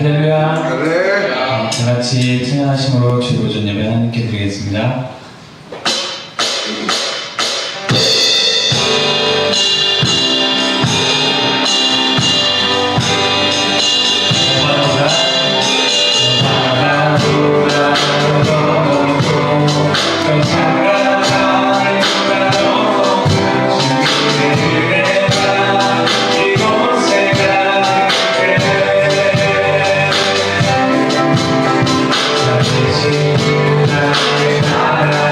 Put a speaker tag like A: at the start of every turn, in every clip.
A: 할렐루야.
B: 네.
A: 다 같이 찬양하심으로 주보전 예배 하나님께 드리겠습니다. 나의 나라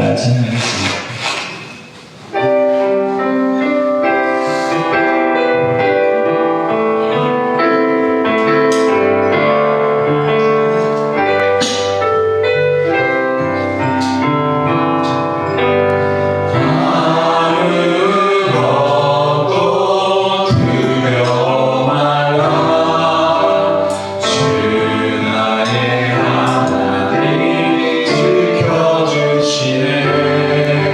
A: 찬양하겠습니다.
B: 지켜주시네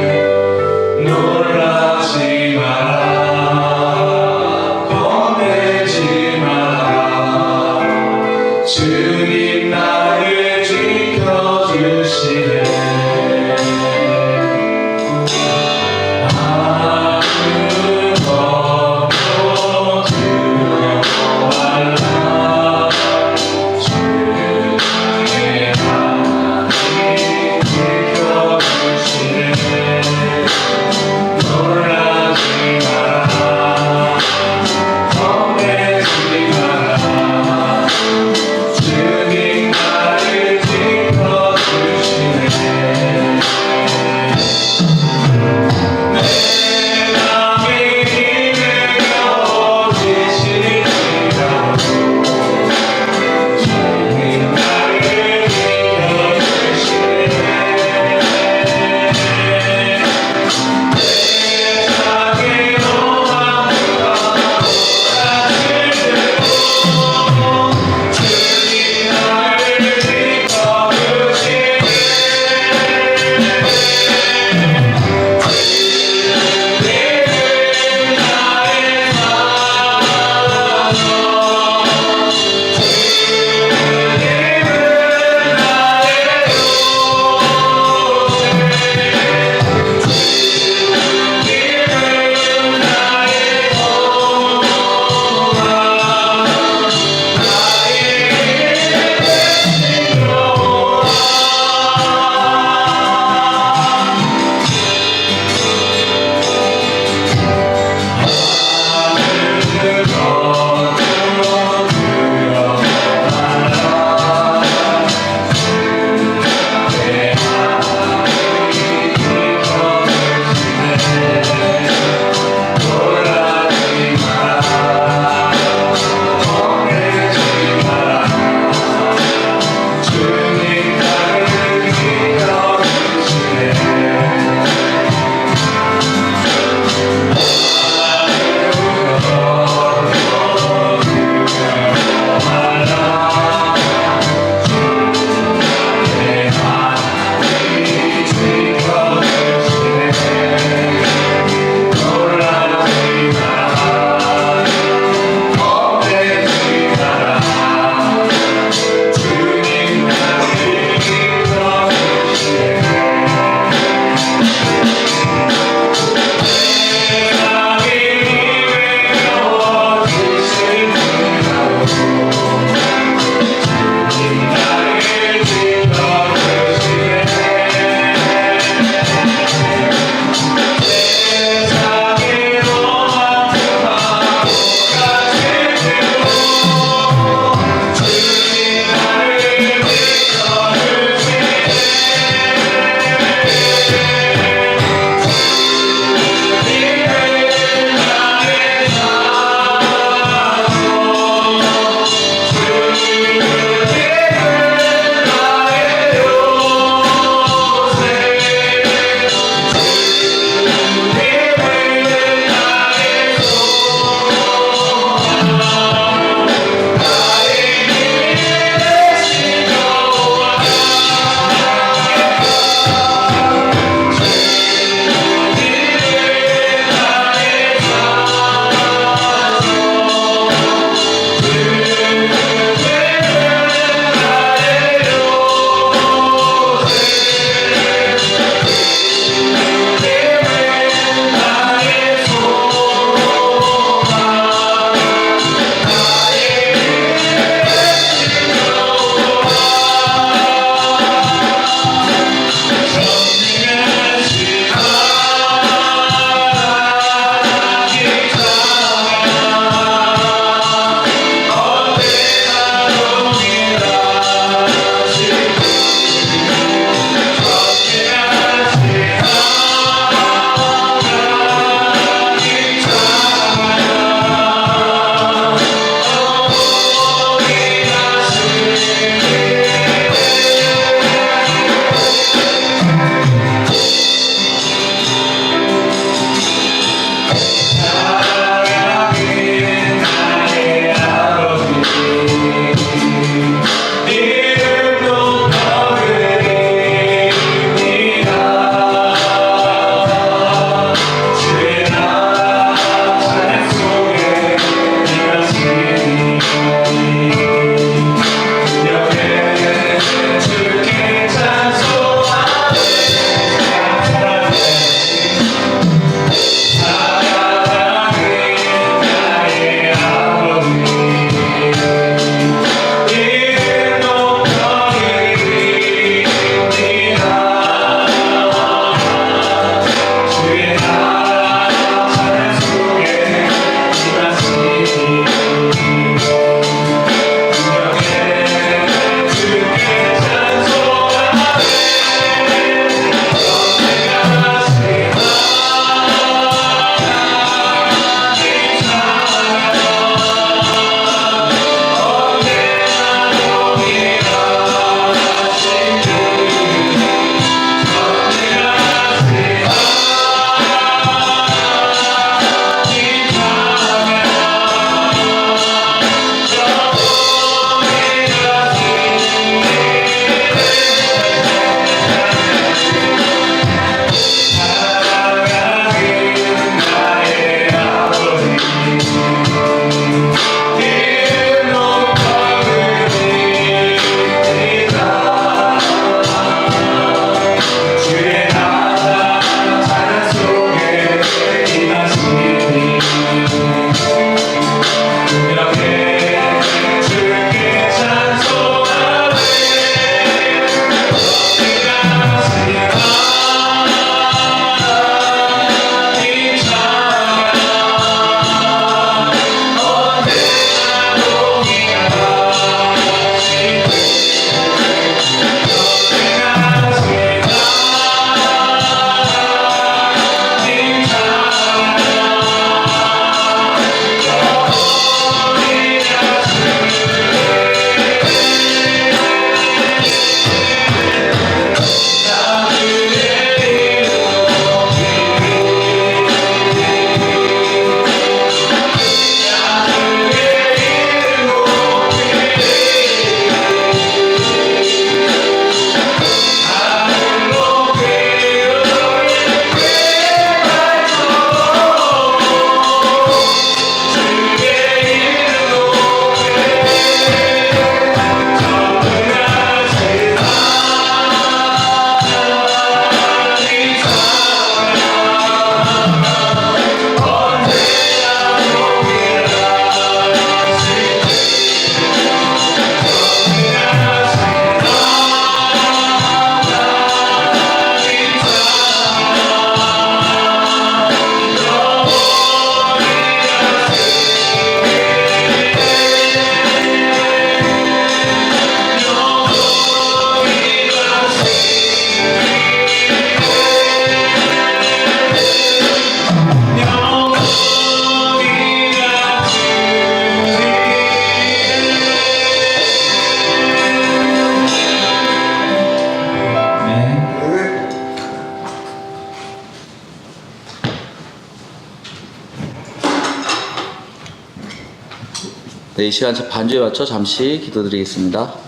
B: 네, 이 시간 반주에 맞춰 잠시 기도드리겠습니다.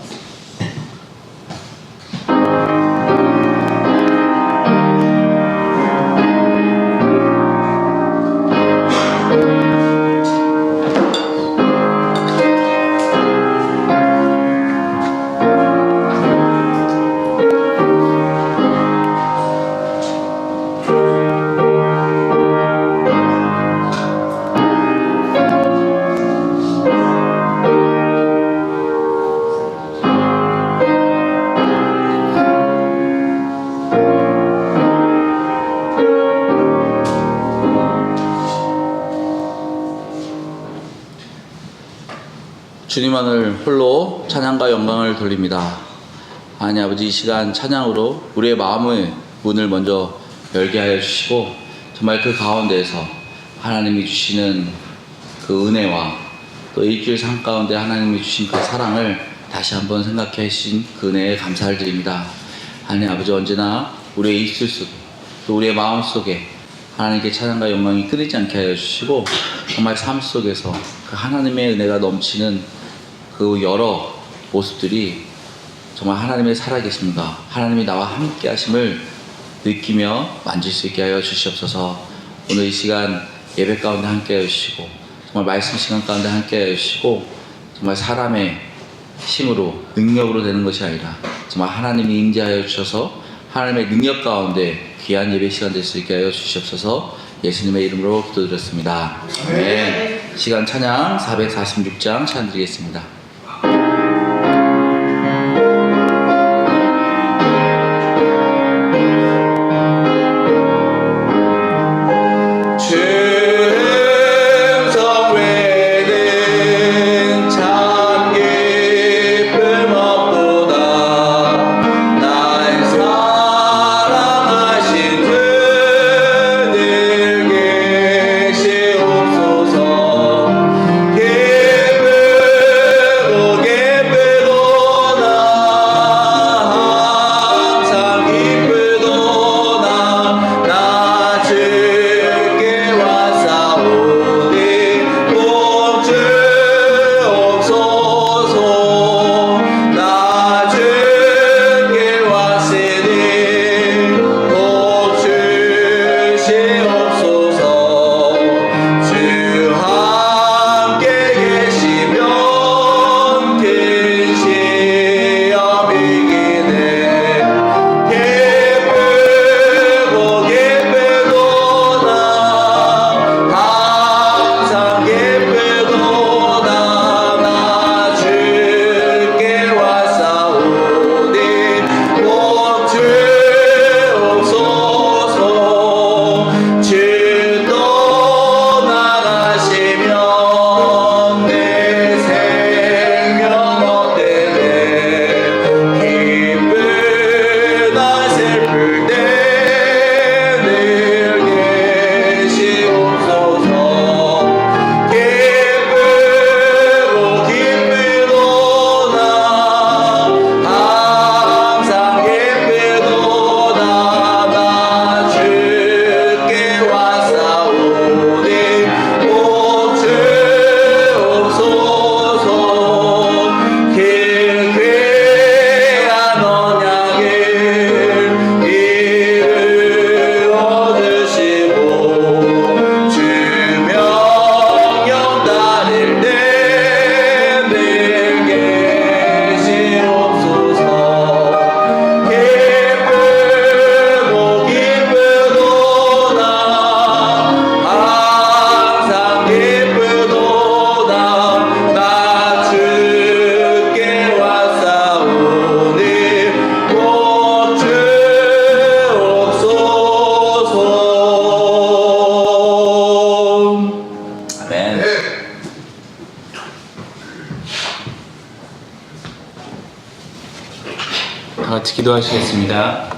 B: 주님만을 홀로 찬양과 영광을 돌립니다. 하나님 아버지, 이 시간 찬양으로 우리의 마음의 문을 먼저 열게 하여 주시고, 정말 그 가운데에서 하나님이 주시는 그 은혜와 또 일주일 삶 가운데 하나님이 주신 그 사랑을 다시 한번 생각해 주신 그 은혜에 감사를 드립니다. 하나님 아버지, 언제나 우리의 입술 속에 또 우리의 마음 속에 하나님께 찬양과 영광이 끊이지 않게 하여 주시고, 정말 삶 속에서 그 하나님의 은혜가 넘치는 그 여러 모습들이 정말 하나님의 살아계심과 하나님이 나와 함께 하심을 느끼며 만질 수 있게 하여 주시옵소서. 오늘 이 시간 예배 가운데 함께 하여 주시고, 정말 말씀 시간 가운데 함께 하여 주시고, 정말 사람의 힘으로 능력으로 되는 것이 아니라 정말 하나님이 임재하여 주셔서 하나님의 능력 가운데 귀한 예배 시간 될 수 있게 하여 주시옵소서. 예수님의 이름으로 기도드렸습니다. 아멘. 시간 찬양 446장 찬양 드리겠습니다.
A: 다 같이 기도하시겠습니다.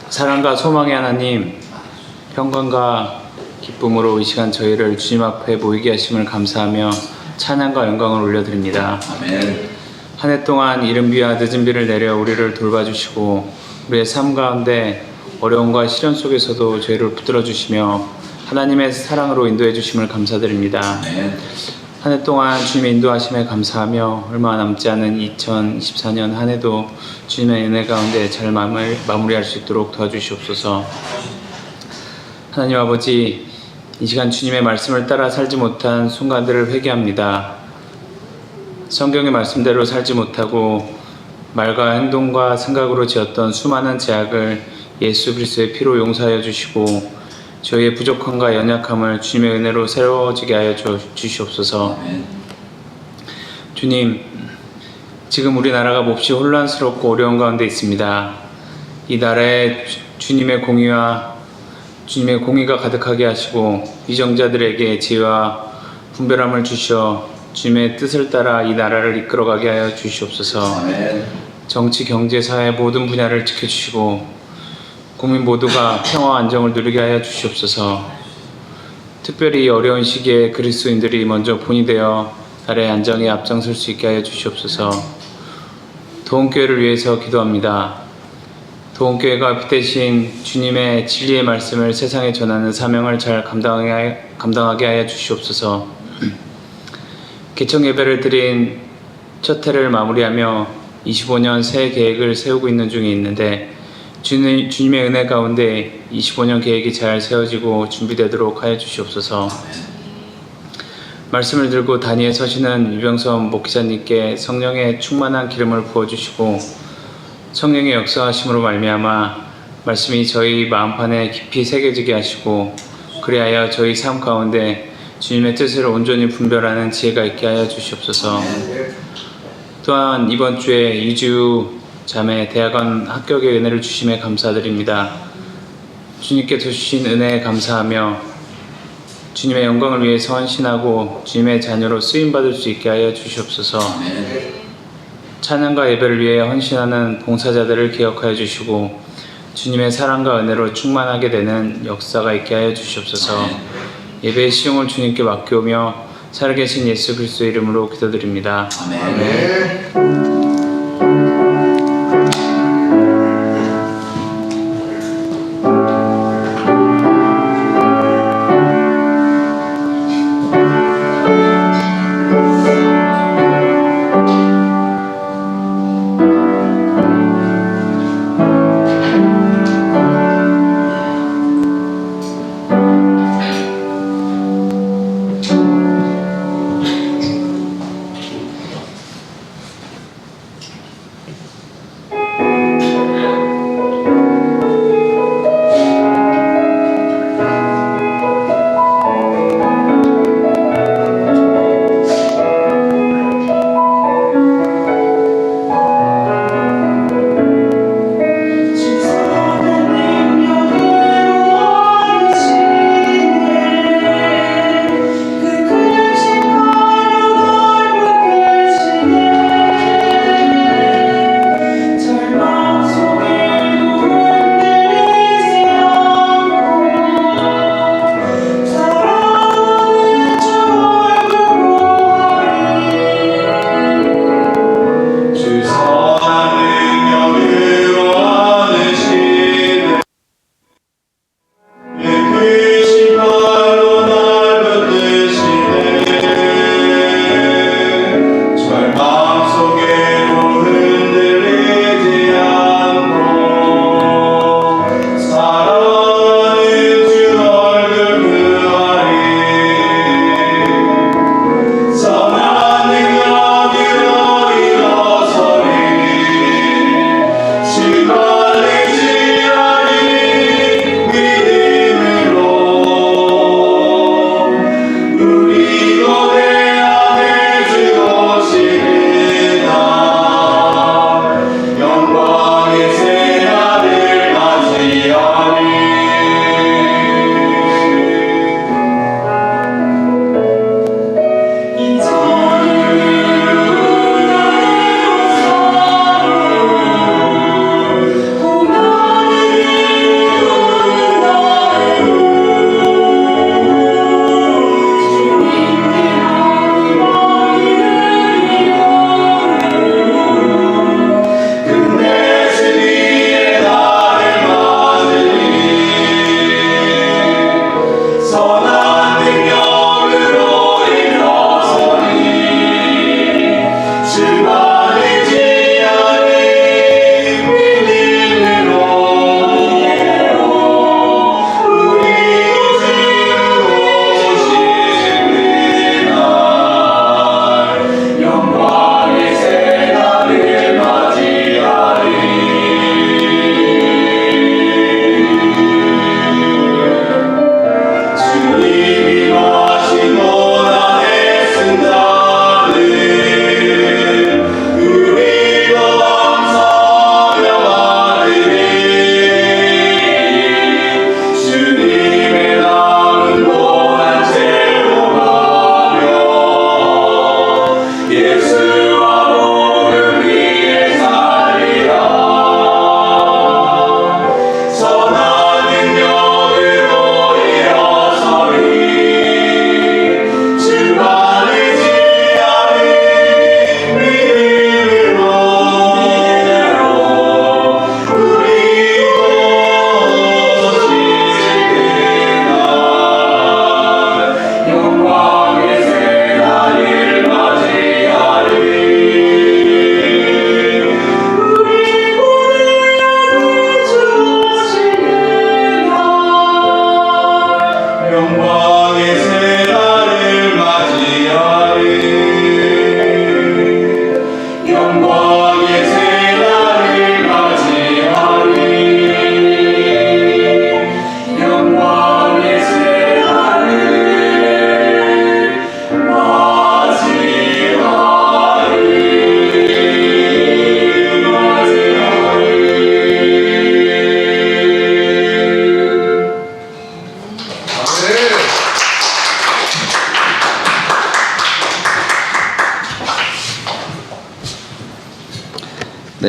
A: 사랑과 소망의 하나님, 평강과 기쁨으로 이 시간 저희를 주님 앞에 모이게 하심을 감사하며 찬양과 영광을 올려드립니다.
B: 아멘.
A: 한 해 동안 이른 비와 늦은 비를 내려 우리를 돌봐주시고 우리의 삶 가운데 어려움과 시련 속에서도 저희를 붙들어 주시며 하나님의 사랑으로 인도해 주심을 감사드립니다.
B: 아멘.
A: 한 해 동안 주님의 인도하심에 감사하며 얼마 남지 않은 2014년 한 해도 주님의 은혜 가운데 잘 마무리할 수 있도록 도와주시옵소서. 하나님 아버지, 이 시간 주님의 말씀을 따라 살지 못한 순간들을 회개합니다. 성경의 말씀대로 살지 못하고 말과 행동과 생각으로 지었던 수많은 죄악을 예수 그리스도의 피로 용서하여 주시고 저희의 부족함과 연약함을 주님의 은혜로 새로워지게 하여 주시옵소서.
B: 아멘.
A: 주님, 지금 우리나라가 몹시 혼란스럽고 어려운 가운데 있습니다. 이 나라에 주님의 공의와 주님의 공의가 가득하게 하시고 이정자들에게 지혜와 분별함을 주시어 주님의 뜻을 따라 이 나라를 이끌어가게 하여 주시옵소서.
B: 아멘.
A: 정치, 경제, 사회 모든 분야를 지켜주시고 국민 모두가 평화와 안정을 누리게 하여 주시옵소서. 특별히 이 어려운 시기에 그리스도인들이 먼저 본이 되어 나라의 안정에 앞장설 수 있게 하여 주시옵소서. 도움교회를 위해서 기도합니다. 도움교회가 대신 주님의 진리의 말씀을 세상에 전하는 사명을 잘 감당하게 하여 주시옵소서. 개청 예배를 드린 첫 해를 마무리하며 25년 새해 계획을 세우고 있는 중에 있는데 주님의 은혜 가운데 25년 계획이 잘 세워지고 준비되도록 하여 주시옵소서. 말씀을 들고 단위에 서시는 유병선 목기자님께 성령의 충만한 기름을 부어주시고 성령의 역사하심으로 말미암아 말씀이 저희 마음판에 깊이 새겨지게 하시고 그리하여 저희 삶 가운데 주님의 뜻을 온전히 분별하는 지혜가 있게 하여 주시옵소서. 또한 이번 주에 이주 자매 대학원 합격의 은혜를 주심에 감사드립니다. 주님께서 주신 은혜에 감사하며 주님의 영광을 위해서 헌신하고 주님의 자녀로 쓰임받을 수 있게 하여 주시옵소서. 찬양과 예배를 위해 헌신하는 봉사자들을 기억하여 주시고 주님의 사랑과 은혜로 충만하게 되는 역사가 있게 하여 주시옵소서. 예배의 시용을 주님께 맡겨오며 살아계신 예수 그리스도의 이름으로 기도드립니다.
B: 아멘.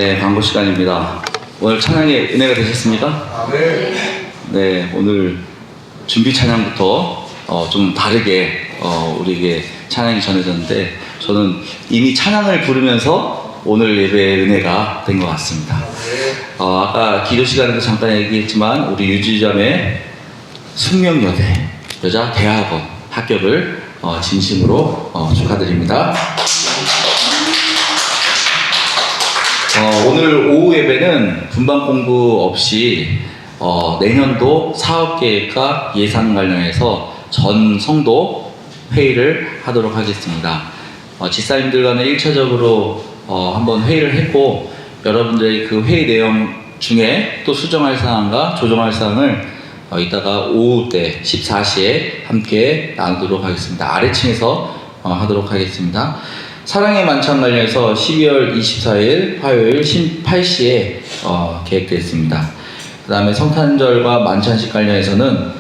B: 네, 광고 시간입니다. 오늘 찬양에 은혜가 되셨습니까? 네, 오늘 준비 찬양부터 좀 다르게 우리에게 찬양이 전해졌는데 저는 이미 찬양을 부르면서 오늘 예배의 은혜가 된 것 같습니다. 아까 기도 시간에도 잠깐 얘기했지만 우리 유지자매 숙명여대 여자 대학원 합격을 진심으로 축하드립니다. 오늘 오후 예배는 분반 공부 없이 내년도 사업계획과 예산 관련해서 전 성도 회의를 하도록 하겠습니다. 지사님들과는 1차적으로 한번 회의를 했고 여러분들의 그 회의 내용 중에 또 수정할 사항과 조정할 사항을 이따가 오후 때 14시에 함께 나누도록 하겠습니다. 아래층에서 하도록 하겠습니다. 사랑의 만찬 관련해서 12월 24일 화요일 18시에 계획되어 있습니다. 그 다음에 성탄절과 만찬식 관련해서는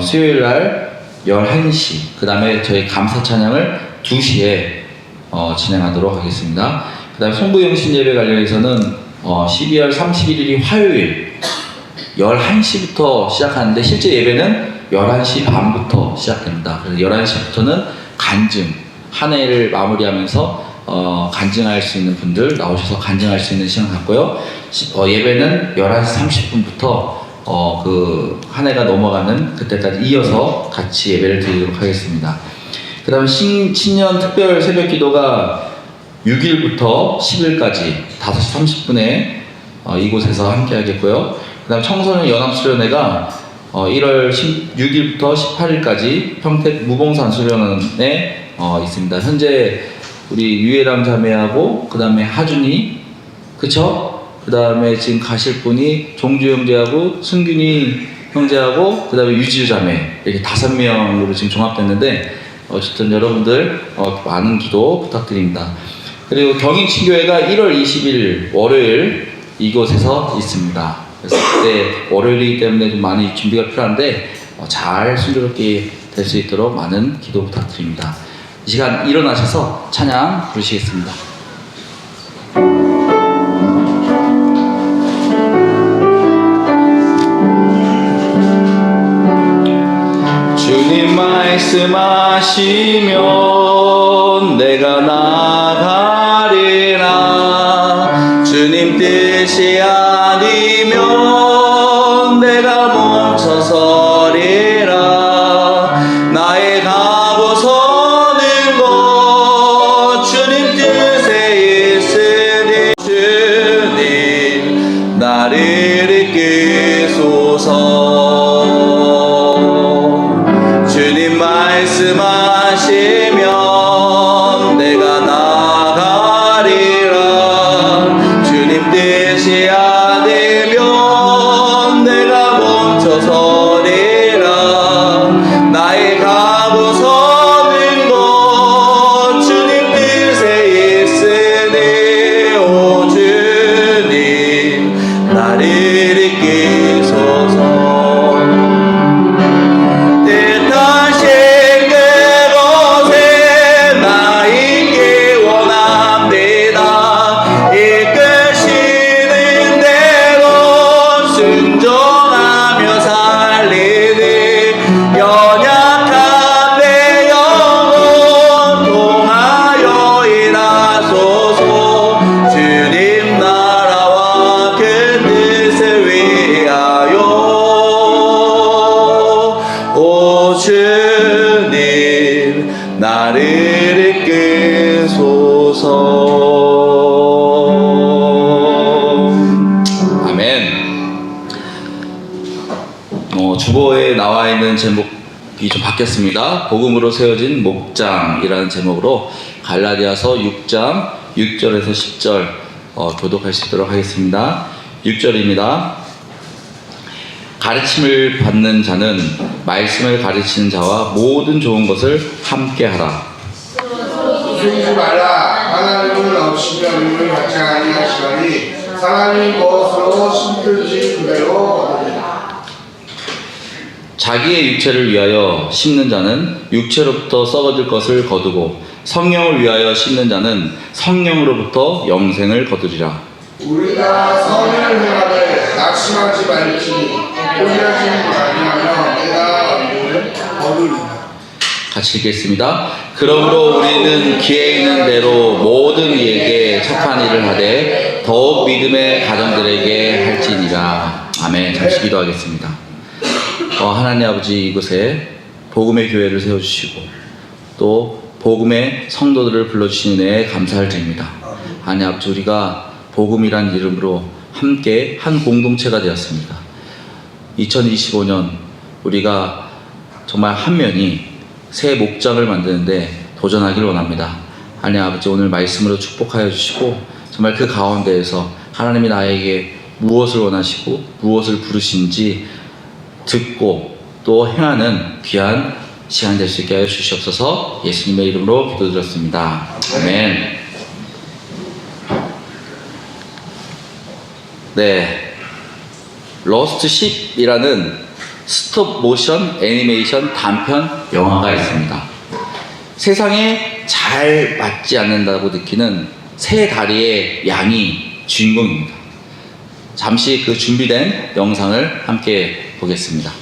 B: 수요일 날 11시, 그 다음에 저희 감사 찬양을 2시에 진행하도록 하겠습니다. 그 다음에 송부영신 예배 관련해서는 12월 31일이 화요일 11시부터 시작하는데 실제 예배는 11시 반부터 시작됩니다. 그래서 11시부터는 간증, 한 해를 마무리하면서 간증할 수 있는 분들 나오셔서 간증할 수 있는 시간 갖고요. 예배는 11시 30분부터 그 한 해가 넘어가는 그때까지 이어서 같이 예배를 드리도록 하겠습니다. 그 다음에 신년 특별 새벽 기도가 6일부터 10일까지 5시 30분에 이곳에서 함께 하겠고요. 그 다음 청소년 연합수련회가 1월 16일부터 18일까지 평택 무봉산 수련원에 있습니다. 현재 우리 유예람 자매하고 그 다음에 하준이 그쵸? 그 다음에 지금 가실 분이 종주 형제하고 승균이 형제하고 그 다음에 유지유 자매 이렇게 5명으로 지금 종합됐는데 어쨌든 여러분들 많은 기도 부탁드립니다. 그리고 경인친교회가 1월 20일 월요일 이곳에서 있습니다. 그래서 그때 월요일이기 때문에 좀 많이 준비가 필요한데 잘 순조롭게 될 수 있도록 많은 기도 부탁드립니다. 이 시간 일어나셔서 찬양 부르시겠습니다. 주님 말씀하시면 내가 나가리라. 주님 뜻이 아니면 내가 멈춰서리라. 나의 가고 서는 것 주님 뜻에 있으니 주님 나를 이끄소서. 주님 말씀하시면 내가 나가리라. 주님 뜻이 아니면 내가 멈춰서리라. 나의 가고 서는 것 주님 뜻에 있으니 오 주님 나를 이끄소서. 주님 나를 이끄소서. 아멘. 주보에 나와 있는 제목이 좀 바뀌었습니다. 복음으로 세워진 목장이라는 제목으로 갈라디아서 6장 6절에서 10절 교독할 수 있도록 하겠습니다. 6절입니다. 가르침을 받는 자는 말씀을 가르치는 자와 모든 좋은 것을 함께 하라.
C: 숨기지 말라. 하나님을 없이며 우리를 같이 아니하시나니 사람이 무엇으로 심든지 그대로 거두리라.
B: 자기의 육체를 위하여 심는 자는 육체로부터 썩어질 것을 거두고 성령을 위하여 심는 자는 성령으로부터 영생을 거두리라.
C: 우리가 선을 행하되 낙심하지 말지니 포기하지 아니하며 내가 너희를 거두리라.
B: 같이 읽겠습니다. 그러므로 우리는 기회 있는 대로 모든 이에게 착한 일을 하되 더욱 믿음의 가정들에게 할지니라. 아멘. 잠시 기도하겠습니다. 하나님 아버지, 이곳에 복음의 교회를 세워주시고 또 복음의 성도들을 불러주시는 은혜에 감사를 드립니다. 하나님 아버지, 우리가 복음이란 이름으로 함께 한 공동체가 되었습니다. 2025년 우리가 정말 한 면이 새 목장을 만드는데 도전하길 원합니다. 하나님 아버지, 오늘 말씀으로 축복하여 주시고 정말 그 가운데에서 하나님이 나에게 무엇을 원하시고 무엇을 부르신지 듣고 또 행하는 귀한 시간 될 수 있게 하여 주시옵소서. 예수님의 이름으로 기도드렸습니다. 아멘. 네, 러스트 10이라는 스톱 모션 애니메이션 단편 영화가 있습니다. 세상에 잘 맞지 않는다고 느끼는 새 다리의 양이 주인공입니다. 잠시 그 준비된 영상을 함께 보겠습니다.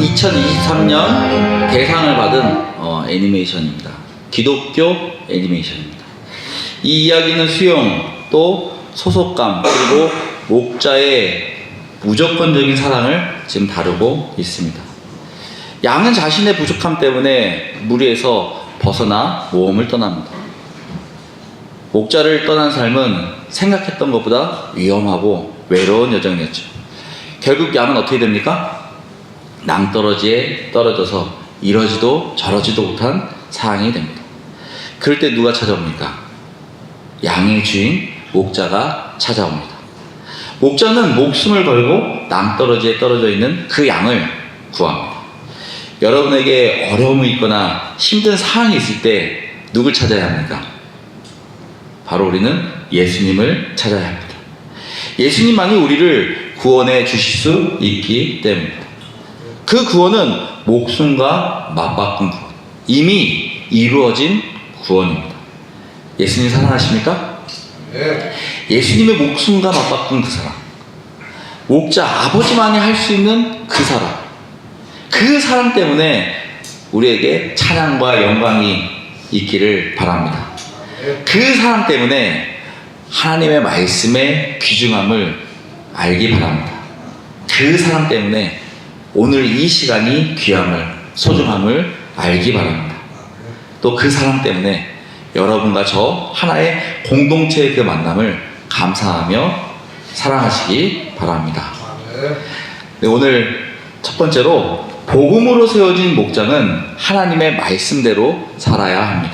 B: 2023년 대상을 받은 애니메이션입니다. 기독교 애니메이션입니다. 이 이야기는 수용, 또 소속감, 그리고 목자의 무조건적인 사랑을 지금 다루고 있습니다. 양은 자신의 부족함 때문에 무리에서 벗어나 모험을 떠납니다. 목자를 떠난 삶은 생각했던 것보다 위험하고 외로운 여정이었죠. 결국 양은 어떻게 됩니까? 낭떠러지에 떨어져서 이러지도 저러지도 못한 상황이 됩니다. 그럴 때 누가 찾아옵니까? 양의 주인 목자가 찾아옵니다. 목자는 목숨을 걸고 낭떠러지에 떨어져 있는 그 양을 구합니다. 여러분에게 어려움이 있거나 힘든 상황이 있을 때 누굴 찾아야 합니까? 바로 우리는 예수님을 찾아야 합니다. 예수님만이 우리를 구원해 주실 수 있기 때문입니다. 그 구원은 목숨과 맞바꾼 구원, 이미 이루어진 구원입니다. 예수님 사랑하십니까?
C: 네.
B: 예수님의 목숨과 맞바꾼 그 사랑, 목자 아버지만이 할 수 있는 그 사랑, 그 사랑 때문에 우리에게 찬양과 영광이 있기를 바랍니다. 그 사랑 때문에 하나님의 말씀의 귀중함을 알기 바랍니다. 그 사랑 때문에 오늘 이 시간이 귀함을, 소중함을 알기 바랍니다. 또 그 사랑 때문에 여러분과 저 하나의 공동체의 그 만남을 감사하며 사랑하시기 바랍니다. 네, 오늘 첫 번째로 복음으로 세워진 목장은 하나님의 말씀대로 살아야 합니다.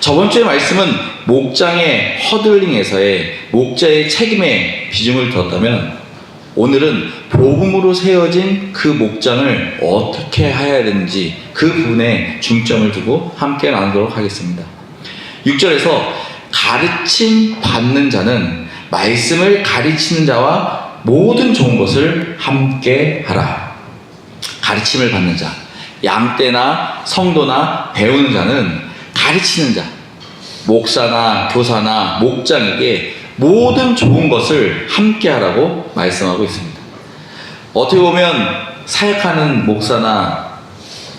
B: 저번 주의 말씀은 목장의 허들링에서의 목자의 책임에 비중을 두었다면 오늘은 복음으로 세워진 그 목장을 어떻게 해야 되는지 그 부분에 중점을 두고 함께 나누도록 하겠습니다. 6절에서 가르침 받는 자는 말씀을 가르치는 자와 모든 좋은 것을 함께 하라. 가르침을 받는 자, 양떼나 성도나 배우는 자는 가르치는 자, 목사나 교사나 목장에게 모든 좋은 것을 함께 하라고 말씀하고 있습니다. 어떻게 보면 사역하는 목사나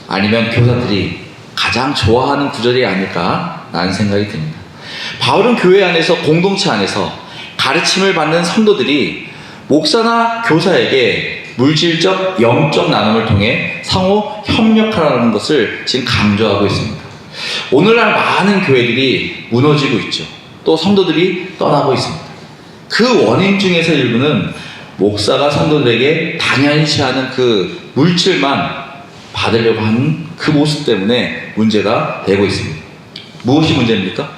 B: 아니면 교사들이 가장 좋아하는 구절이 아닐까라는 생각이 듭니다. 바울은 교회 안에서, 공동체 안에서 가르침을 받는 성도들이 목사나 교사에게 물질적, 영적 나눔을 통해 상호 협력하라는 것을 지금 강조하고 있습니다. 오늘날 많은 교회들이 무너지고 있죠. 또 성도들이 떠나고 있습니다. 그 원인 중에서 일부는 목사가 성도들에게 당연시 하는 그 물질만 받으려고 하는 그 모습 때문에 문제가 되고 있습니다. 무엇이 문제입니까?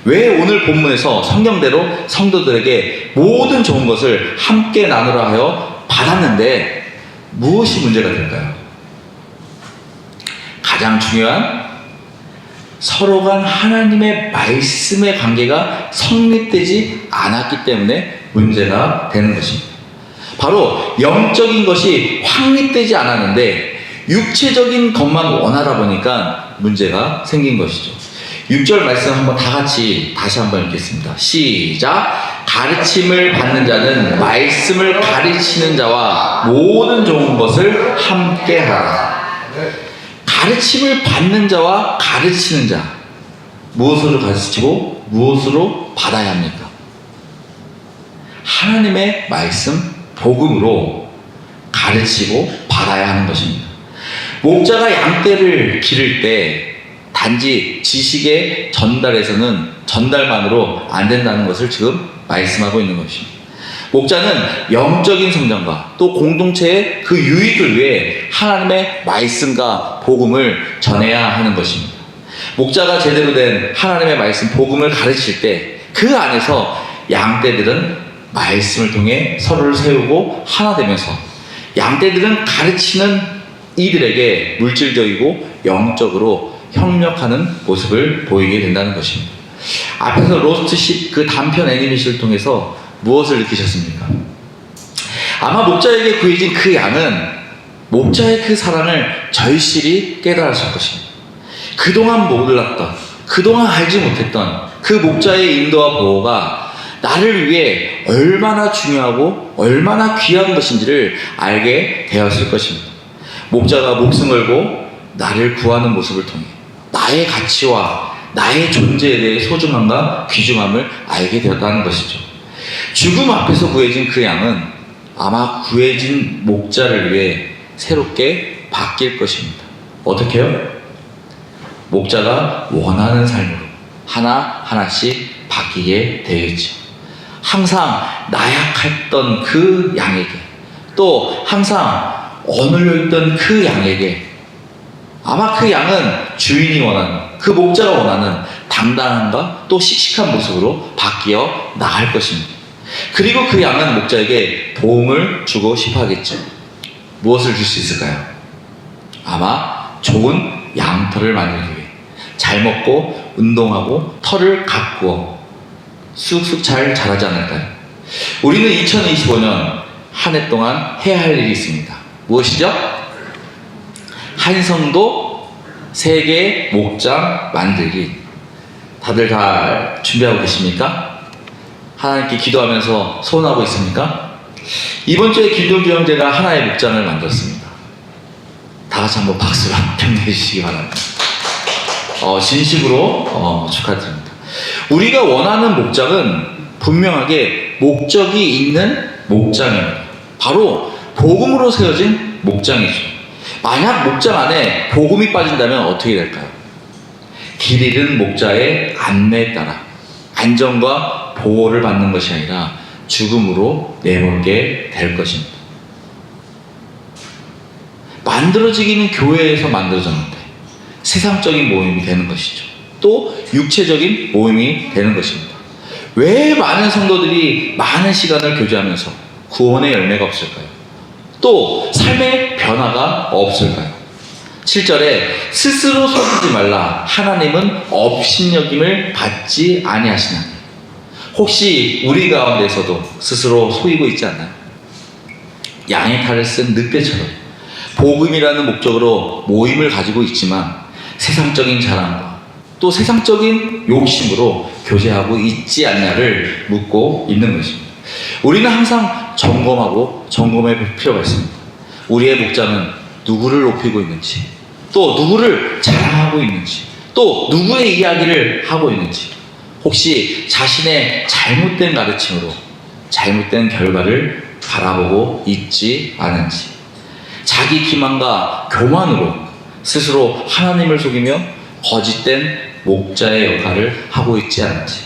B: 왜 오늘 본문에서 성경대로 성도들에게 모든 좋은 것을 함께 나누라 하여 받았는데 무엇이 문제가 될까요? 가장 중요한 서로 간 하나님의 말씀의 관계가 성립되지 않았기 때문에 문제가 되는 것입니다. 바로 영적인 것이 확립되지 않았는데 육체적인 것만 원하다 보니까 문제가 생긴 것이죠. 6절 말씀 한번 다 같이 다시 한번 읽겠습니다. 시작. 가르침을 받는 자는 말씀을 가르치는 자와 모든 좋은 것을 함께 하라. 가르침을 받는 자와 가르치는 자, 무엇으로 가르치고 무엇으로 받아야 합니까? 하나님의 말씀, 복음으로 가르치고 받아야 하는 것입니다. 목자가 양떼를 기를 때 단지 지식의 전달만으로 안 된다는 것을 지금 말씀하고 있는 것입니다. 목자는 영적인 성장과 또 공동체의 그 유익을 위해 하나님의 말씀과 복음을 전해야 하는 것입니다. 목자가 제대로 된 하나님의 말씀, 복음을 가르칠 때 그 안에서 양떼들은 말씀을 통해 서로를 세우고 하나 되면서 양떼들은 가르치는 이들에게 물질적이고 영적으로 협력하는 모습을 보이게 된다는 것입니다. 앞에서 로스트십 그 단편 애니메이션을 통해서 무엇을 느끼셨습니까? 아마 목자에게 구해진 그 양은 목자의 그 사랑을 절실히 깨달았을 것입니다. 그동안 몰랐던, 그동안 알지 못했던 그 목자의 인도와 보호가 나를 위해 얼마나 중요하고 얼마나 귀한 것인지를 알게 되었을 것입니다. 목자가 목숨 걸고 나를 구하는 모습을 통해 나의 가치와 나의 존재에 대해 소중함과 귀중함을 알게 되었다는 것이죠. 죽음 앞에서 구해진 그 양은 아마 구해진 목자를 위해 새롭게 바뀔 것입니다. 어떻게요? 목자가 원하는 삶으로 하나하나씩 바뀌게 되겠죠. 항상 나약했던 그 양에게, 또 항상 어눌려 있던 그 양에게, 아마 그 양은 주인이 원하는, 그 목자가 원하는 당당함과 또 씩씩한 모습으로 바뀌어 나갈 것입니다. 그리고 그 양은 목자에게 도움을 주고 싶어 하겠죠. 무엇을 줄 수 있을까요? 아마 좋은 양털을 만들기 위해 잘 먹고 운동하고 털을 가꾸어 쑥쑥 잘 자라지 않을까요? 우리는 2025년 한 해 동안 해야 할 일이 있습니다. 무엇이죠? 한 성도 세계 목장 만들기. 다들 다 준비하고 계십니까? 하나님께 기도하면서 소원하고 있습니까? 이번 주에 김동주 형제가 하나의 목장을 만들었습니다. 다 같이 한번 박수로 평내해 주시기 바랍니다. 진심으로 축하드립니다. 우리가 원하는 목장은 분명하게 목적이 있는 목장입니다. 바로 복음으로 세워진 목장이죠. 만약 목장 안에 복음이 빠진다면 어떻게 될까요? 길 잃은 목자의 안내에 따라 안전과 보호를 받는 것이 아니라 죽음으로 내몰게 될 것입니다. 만들어지기는 교회에서 만들어졌는데 세상적인 모임이 되는 것이죠. 또 육체적인 모임이 되는 것입니다. 왜 많은 성도들이 많은 시간을 교제하면서 구원의 열매가 없을까요? 또 삶의 변화가 없을까요? 7절에 스스로 속이지 말라. 하나님은 업신여김을 받지 아니하시나니. 혹시 우리 가운데서도 스스로 속이고 있지 않나요? 양의 탈을 쓴 늑대처럼 복음이라는 목적으로 모임을 가지고 있지만 세상적인 자랑과 또 세상적인 욕심으로 교제하고 있지 않냐를 묻고 있는 것입니다. 우리는 항상 점검해 볼 필요가 있습니다. 우리의 목자는 누구를 높이고 있는지, 또 누구를 자랑하고 있는지, 또 누구의 이야기를 하고 있는지, 혹시 자신의 잘못된 가르침으로 잘못된 결과를 바라보고 있지 않은지, 자기 기만과 교만으로 스스로 하나님을 속이며 거짓된 목자의 역할을 하고 있지 않은지.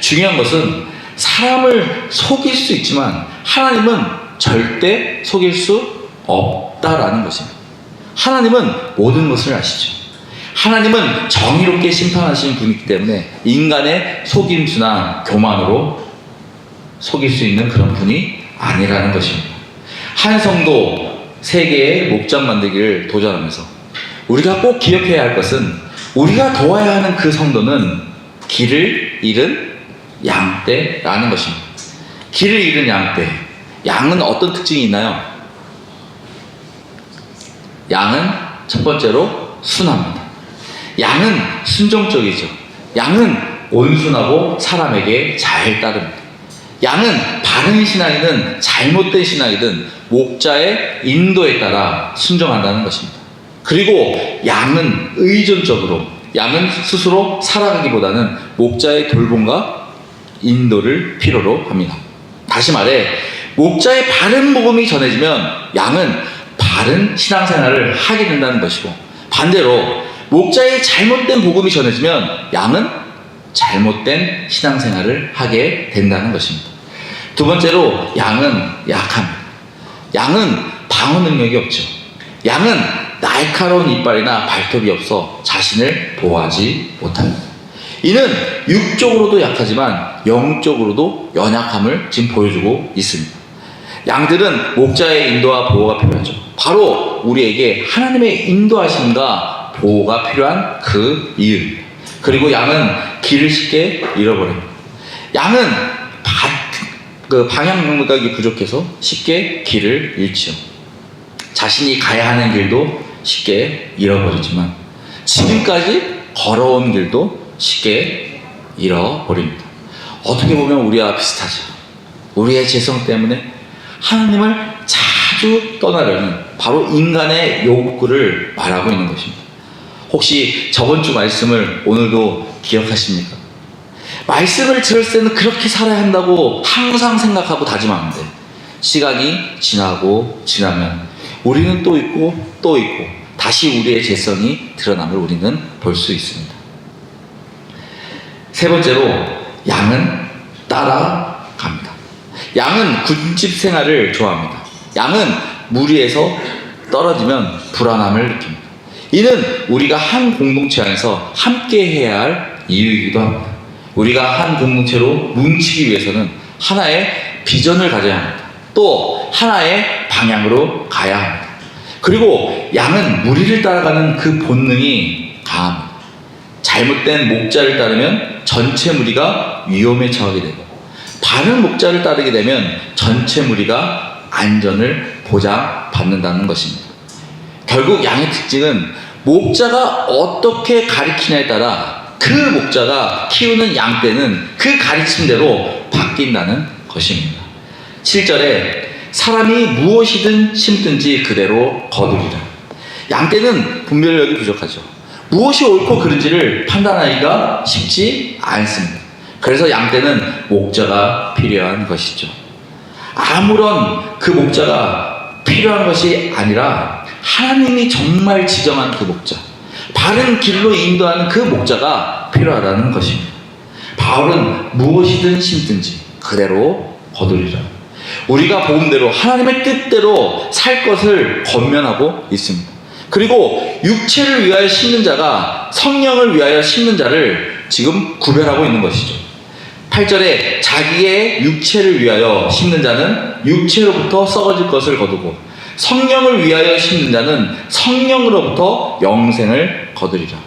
B: 중요한 것은 사람을 속일 수 있지만 하나님은 절대 속일 수 없다라는 것입니다. 하나님은 모든 것을 아시죠. 하나님은 정의롭게 심판하시는 분이기 때문에 인간의 속임수나 교만으로 속일 수 있는 그런 분이 아니라는 것입니다. 한 성도 세계의 목장 만들기를 도전하면서 우리가 꼭 기억해야 할 것은 우리가 도와야 하는 그 성도는 길을 잃은 양떼라는 것입니다. 길을 잃은 양떼. 양은 어떤 특징이 있나요? 양은 첫 번째로 순합니다. 양은 순종적이죠. 양은 온순하고 사람에게 잘 따릅니다. 양은 바른 신앙이든 잘못된 신앙이든 목자의 인도에 따라 순종한다는 것입니다. 그리고 양은 의존적으로, 양은 스스로 살아가기보다는 목자의 돌봄과 인도를 필요로 합니다. 다시 말해 목자의 바른 복음이 전해지면 양은 바른 신앙생활을 하게 된다는 것이고, 반대로 목자의 잘못된 복음이 전해지면 양은 잘못된 신앙생활을 하게 된다는 것입니다. 두 번째로 양은 약합니다. 양은 방어 능력이 없죠. 양은 날카로운 이빨이나 발톱이 없어 자신을 보호하지 못합니다. 이는 육적으로도 약하지만 영적으로도 연약함을 지금 보여주고 있습니다. 양들은 목자의 인도와 보호가 필요하죠. 바로 우리에게 하나님의 인도하심과 보호가 필요한 그 이유입니다. 그리고 양은 길을 쉽게 잃어버립니다. 양은 방향 감각이 부족해서 쉽게 길을 잃죠. 자신이 가야 하는 길도 쉽게 잃어버리지만 지금까지 걸어온 길도 쉽게 잃어버립니다. 어떻게 보면 우리와 비슷하죠. 우리의 죄성 때문에 하나님을 자주 아주 떠나려는 바로 인간의 욕구를 말하고 있는 것입니다. 혹시 저번 주 말씀을 오늘도 기억하십니까? 말씀을 들을 때는 그렇게 살아야 한다고 항상 생각하고 다짐하는데 시간이 지나고 지나면 우리는 또 있고 또 있고 다시 우리의 죄성이 드러남을 우리는 볼 수 있습니다. 세 번째로 양은 따라갑니다. 양은 군집 생활을 좋아합니다. 양은 무리에서 떨어지면 불안함을 느낍니다. 이는 우리가 한 공동체 안에서 함께 해야 할 이유이기도 합니다. 우리가 한 공동체로 뭉치기 위해서는 하나의 비전을 가져야 합니다. 또 하나의 방향으로 가야 합니다. 그리고 양은 무리를 따라가는 그 본능이 강합니다. 잘못된 목자를 따르면 전체 무리가 위험에 처하게 되고 바른 목자를 따르게 되면 전체 무리가 안전을 보장받는다는 것입니다. 결국 양의 특징은 목자가 어떻게 가리키냐에 따라 그 목자가 키우는 양떼는 그 가르침대로 바뀐다는 것입니다. 7절에 사람이 무엇이든 심든지 그대로 거두리라. 양떼는 분별력이 부족하죠. 무엇이 옳고 그른지를 판단하기가 쉽지 않습니다. 그래서 양떼는 목자가 필요한 것이죠. 아무런 그 목자가 필요한 것이 아니라 하나님이 정말 지정한 그 목자, 바른 길로 인도하는 그 목자가 필요하다는 것입니다. 바울은 무엇이든 심든지 그대로 거두리라. 우리가 복음대로 하나님의 뜻대로 살 것을 권면하고 있습니다. 그리고 육체를 위하여 심는 자가 성령을 위하여 심는 자를 지금 구별하고 있는 것이죠. 8절에 자기의 육체를 위하여 심는 자는 육체로부터 썩어질 것을 거두고 성령을 위하여 심는 자는 성령으로부터 영생을 거두리라.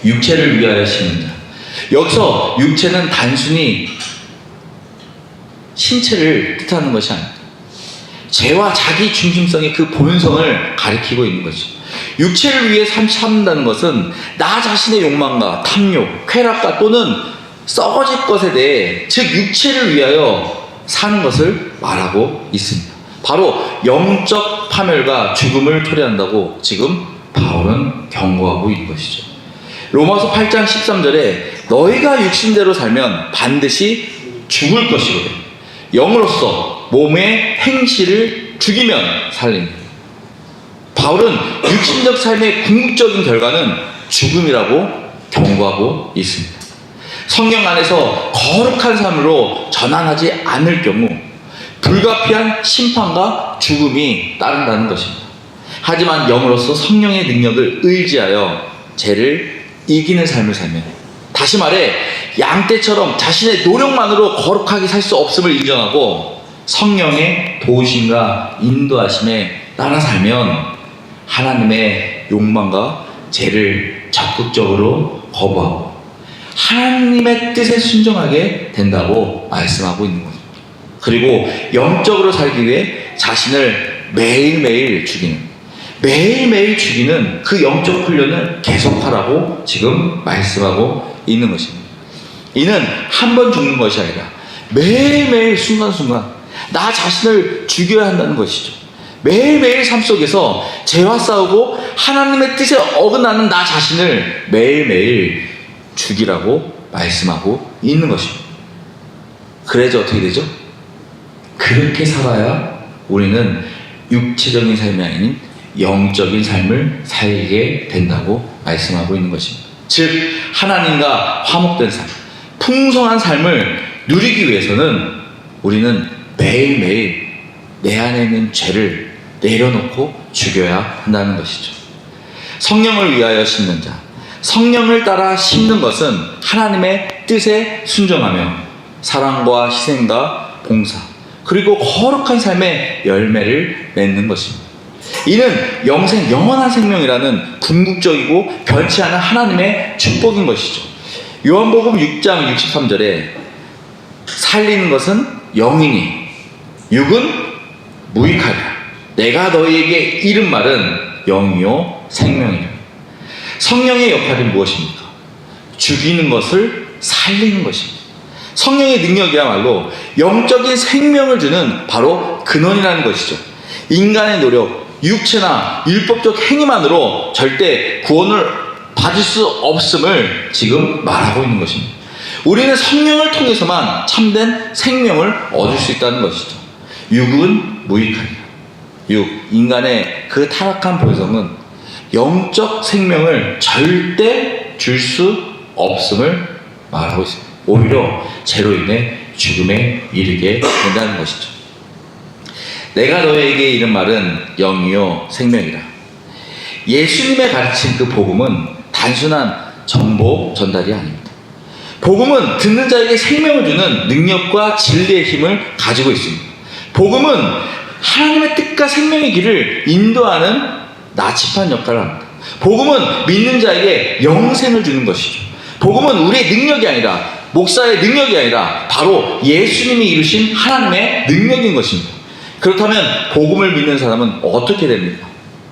B: 육체를 위하여 심는 자. 여기서 육체는 단순히 신체를 뜻하는 것이 아닙니다. 죄와 자기 중심성의 그 본성을 가리키고 있는 거죠. 육체를 위해 참는다는 것은 나 자신의 욕망과 탐욕, 쾌락과 또는 썩어질 것에 대해 즉 육체를 위하여 사는 것을 말하고 있습니다. 바로 영적 파멸과 죽음을 초래한다고 지금 바울은 경고하고 있는 것이죠. 로마서 8장 13절에 너희가 육신대로 살면 반드시 죽을 것이거든 영으로서 몸의 행실을 죽이면 살립니다. 바울은 육신적 삶의 궁극적인 결과는 죽음이라고 경고하고 있습니다. 성령 안에서 거룩한 삶으로 전환하지 않을 경우 불가피한 심판과 죽음이 따른다는 것입니다. 하지만 영으로서 성령의 능력을 의지하여 죄를 이기는 삶을 살면, 다시 말해 양떼처럼 자신의 노력만으로 거룩하게 살 수 없음을 인정하고 성령의 도우심과 인도하심에 따라 살면 하나님의 욕망과 죄를 적극적으로 거부하고 하나님의 뜻에 순종하게 된다고 말씀하고 있는 겁니다. 그리고 영적으로 살기 위해 자신을 매일매일 죽이는 그 영적 훈련을 계속하라고 지금 말씀하고 있는 것입니다. 이는 한 번 죽는 것이 아니라 매일매일 순간순간 나 자신을 죽여야 한다는 것이죠. 매일매일 삶 속에서 죄와 싸우고 하나님의 뜻에 어긋나는 나 자신을 매일매일 죽이라고 말씀하고 있는 것입니다. 그래서 어떻게 되죠? 그렇게 살아야 우리는 육체적인 삶이 아닌 영적인 삶을 살게 된다고 말씀하고 있는 것입니다. 즉 하나님과 화목된 삶, 풍성한 삶을 누리기 위해서는 우리는 매일매일 내 안에 있는 죄를 내려놓고 죽여야 한다는 것이죠. 성령을 위하여 심는 자, 성령을 따라 심는 것은 하나님의 뜻에 순종하며 사랑과 희생과 봉사, 그리고 거룩한 삶의 열매를 맺는 것입니다. 이는 영원한 생명이라는 궁극적이고 변치 않은 하나님의 축복인 것이죠. 요한복음 6장 63절에 살리는 것은 영이니 육은 무익하리라. 내가 너희에게 이른 말은 영이요 생명이라. 성령의 역할이 무엇입니까? 죽이는 것을 살리는 것입니다. 성령의 능력이야말로 영적인 생명을 주는 바로 근원이라는 것이죠. 인간의 노력, 육체나 율법적 행위만으로 절대 구원을 받을 수 없음을 지금 말하고 있는 것입니다. 우리는 성령을 통해서만 참된 생명을 얻을 수 있다는 것이죠. 육은 무익하니라. 인간의 그 타락한 본성은 영적 생명을 절대 줄 수 없음을 말하고 있습니다. 오히려 죄로 인해 죽음에 이르게 된다는 것이죠. 내가 너에게 이른 말은 영이요 생명이라. 예수님의 가르친 그 복음은 단순한 정보 전달이 아닙니다. 복음은 듣는 자에게 생명을 주는 능력과 진리의 힘을 가지고 있습니다. 복음은 하나님의 뜻과 생명의 길을 인도하는 나치판 역할을 합니다. 복음은 믿는 자에게 영생을 주는 것이죠. 복음은 우리의 능력이 아니라, 목사의 능력이 아니라 바로 예수님이 이루신 하나님의 능력인 것입니다. 그렇다면 복음을 믿는 사람은 어떻게 됩니까?